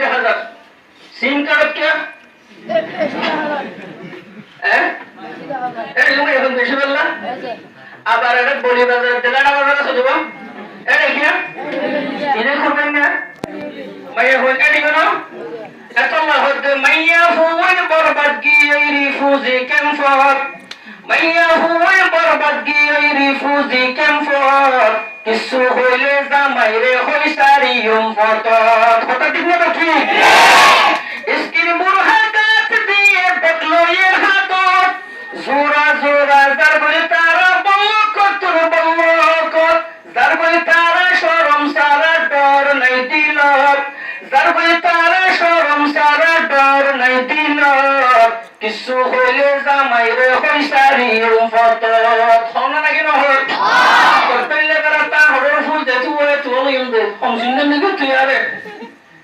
দেখা যায় সিম কার্ড কে এখন বেশি বললাম আবার এটা বলি বাজার তেলাটা বাজার আছে দেবো এটা কি কিনে করবেন না মাইয়া হয়ে কাটিবে না এত আল্লাহ হতে মাইয়া ফুয়ান বরবাদ গিয়ে রিফুজি কেমফর মাইয়া ফুয়ান বরবাদ গিয়ে রিফুজি কেমফর কিছু হইলে জামাইরে হই সারিয়ম ফত কথা ঠিক না ঠিক স্কিন মুরহাদাত দিয়ে বদলো এর হাত জোরা জোরা দরবারে তারা বলকত বলকত দরবারে তারা শরম সারা ডর নাই দিল দরবারে তারা শরম সারা ডর নাই দিল কিছু হইলে জামাইরে হই সারিয়ম ফত হনা নাকি না হত করতেলে তারা তা হড়র ফুল দে তুই তুই ইন্দে হমসিন্দে নিকে তুই আরে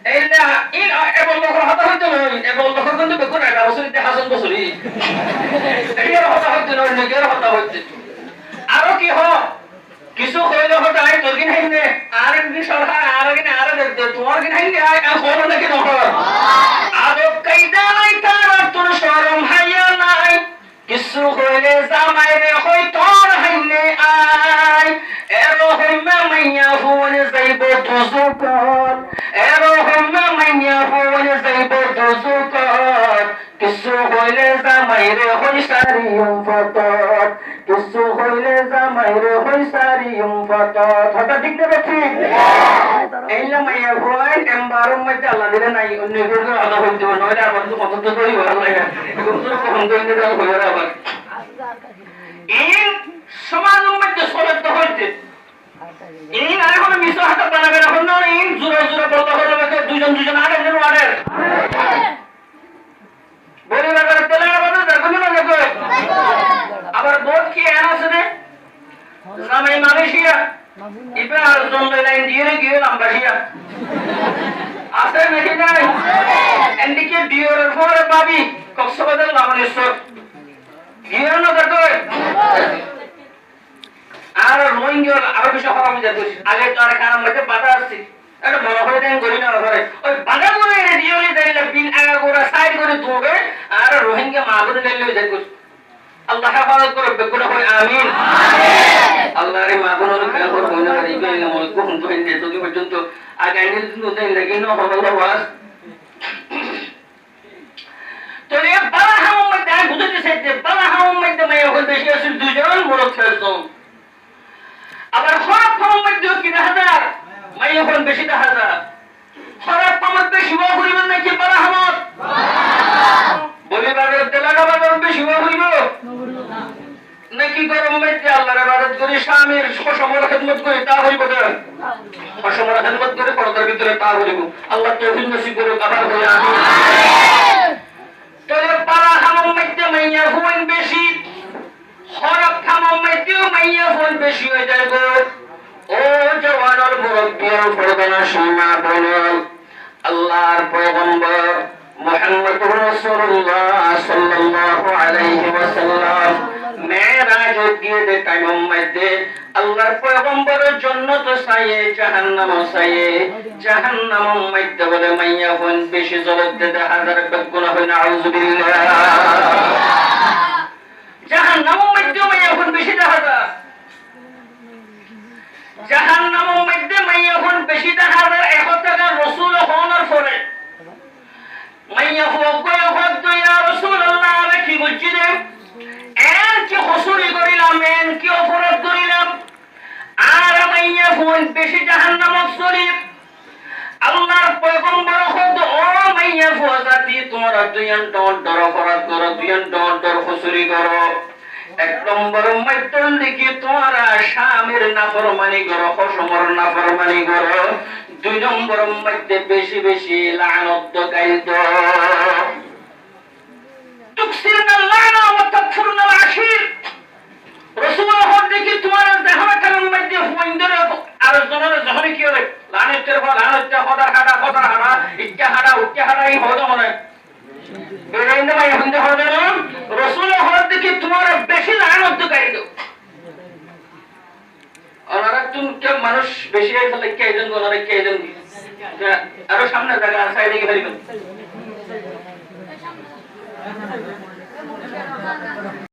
এইটা ইন এবল লোক হতা হইতো নয় এবল লোক কিন্তু বেকুন এটা বছরিতে হাসন বছরি এর হতা হইতো নয় নিজের হতা হইতো আরো কি হ কিছু হইলে হতা আই তোর কিন হাইনে আর কি সরহা আর কি আর দেখতে তোমার কিন হাইনে আই হলো নাকি নহ আদব কায়দা নাই তার তোর শরম হাইয়া নাই কিছু হইলে জামাইরে হই তোর হাইনে আই এরো হইমা মাইয়া ফোন যাইব দুজুকর এরো হইমা মাইয়া ফোন যাইব দুজুকর কিছু হইলে জামাইরে হই সারিয়ম ফত কিছু হইলে জামাইরে হই সারিয়ম ফত কথা ঠিক না ঠিক এইলা মাইয়া ফোন এমবারম মধ্যে আল্লাহ দিলে নাই অন্য কেউ আলাদা হইতে নয় আবার তো কত তো করি ভালো লাগে এরকম তো কখন কইতে দাও হইরা আবার ইন সমাজ মধ্যে সলেত হইতে ইন আর কোন মিশ্র হাত বানাবে না হলো ইন জোরে জোরে বলতে হবে দুজন দুজন আরেকজন ওয়ার্ডের বলি বাজার তেলাড়া বাজার দেখো না দেখো আবার বোট কি এর আছে রে জামাই মালয়েশিয়া ইবে আর জন্মে লাইন দিয়ে গিয়ে লাম্বাসিয়া আছে নাকি নাই এন্ডিকে ডিওরের পরে পাবি কক্সবাজার লাবণেশ্বর গিয়ে না দেখো আর রোহিঙ্গা আরো বেশি হরাম যেত আগে তো আর কারণ মধ্যে বাধা আসছে এটা বড় করে দেন করি না করে ওই বাধা করে রিওলি দেইলে বিল আগা করে সাইড করে দুবে আর রোহিঙ্গা মাগুরে লইলে যাই কর আল্লাহ হেফাজত করে বেগুনা হয় আমিন আল্লাহর মাগুনোর খেলা করে হইনা করে ইবেলে মনে কোন তো হিন্দে তো কি পর্যন্ত আগে আইনে তো দেন লাগি না হলো ওয়াজ তো এই বালাহাম মধ্যে বুঝতে চাইতে বালাহাম মধ্যে মাই ওখানে বেশি আছে দুজন বড় খেলতো আবার খারাপ কামের মধ্যে কি দেখা যায় মাই ওখানে বেশি দেখা যায় খারাপ কামের বেশি ওয়া করিবেন নাকি বালাহামত বলি বাজার তেলাড়া বাজার বেশি ওয়া করিব নাকি গরম মধ্যে আল্লাহর ইবাদত করি স্বামীর সমর খিদমত করি তা হইব না সমর খিদমত করে পর্দার ভিতরে তা হইব আল্লাহ তৌফিক নসিব করুক আবার বলি আমিন তবে বালাহামের মধ্যে মাইয়া ফোন বেশি খারাপ কামের মধ্যে মাইয়া ফোন বেশি হয়ে যায় গো ও জওয়ানের মুরব্বির পর্দানা সীমা বলেন আল্লাহর পয়গম্বর মুহাম্মদুর রাসূলুল্লাহ সাল্লাল্লাহু আলাইহি ওয়াসাল্লাম মেরাজ গিয়ে দে টাইমের মধ্যে আল্লাহর পয়গম্বরের জান্নাত চাইয়ে জাহান্নাম চাইয়ে জাহান্নামের মধ্যে বলে মাইয়া ফোন বেশি জ্বলতে দেখা যায় বেগুনা হয় না আউযুবিল্লাহ জাহান্নামের মধ্যে মাইয়া ফোন বেশি দেখা যায় জাহান্নামের মধ্যে মাইয়া ফোন বেশি দেখা যায় এখন থেকে রাসূল হওয়ার পরে মাইয়া ফোন কয় হদ ইয়া রাসূলুল্লাহ আমি কি বলছি রে এর কি হসুরি করিলাম এর কি অপরাধ করিলাম আর মাইয়া ফোন বেশি জাহান্নামত চলি আল্লাহর পয়গম্বর হদ ও মাইয়া ফোন জাতি তোমরা দুইয়ান ডর অপরাধ করো দুইয়ান ডর হসুরি করো এক নম্বর মধ্যে দেখি তোমরা স্বামীর নাফরমানি করো হসমর নাফরমানি করো দুই নম্বর মধ্যে বেশি বেশি লানত গাইদ তুকসিরনা লানা ওয়া তাকফুরনা আশির রাসূল হদ দেখি তোমরা দেহা কারণ মধ্যে ফোনদের আর জনের যখন কি হবে লানতের পর লানতটা হদার হাড়া ইচ্ছা হাড়াই হদ মনে বেরেন্দ্র ভাই হিন্দু হদ না রাসূল হদ দেখি তোমরা বেশি লানত গাইদ ওনারা তুমি কে মানুষ বেশি হয়ে গেলে কে একজন ওনারা কে একজন আরো সামনে জায়গা সাইডে গিয়ে ফেলবেন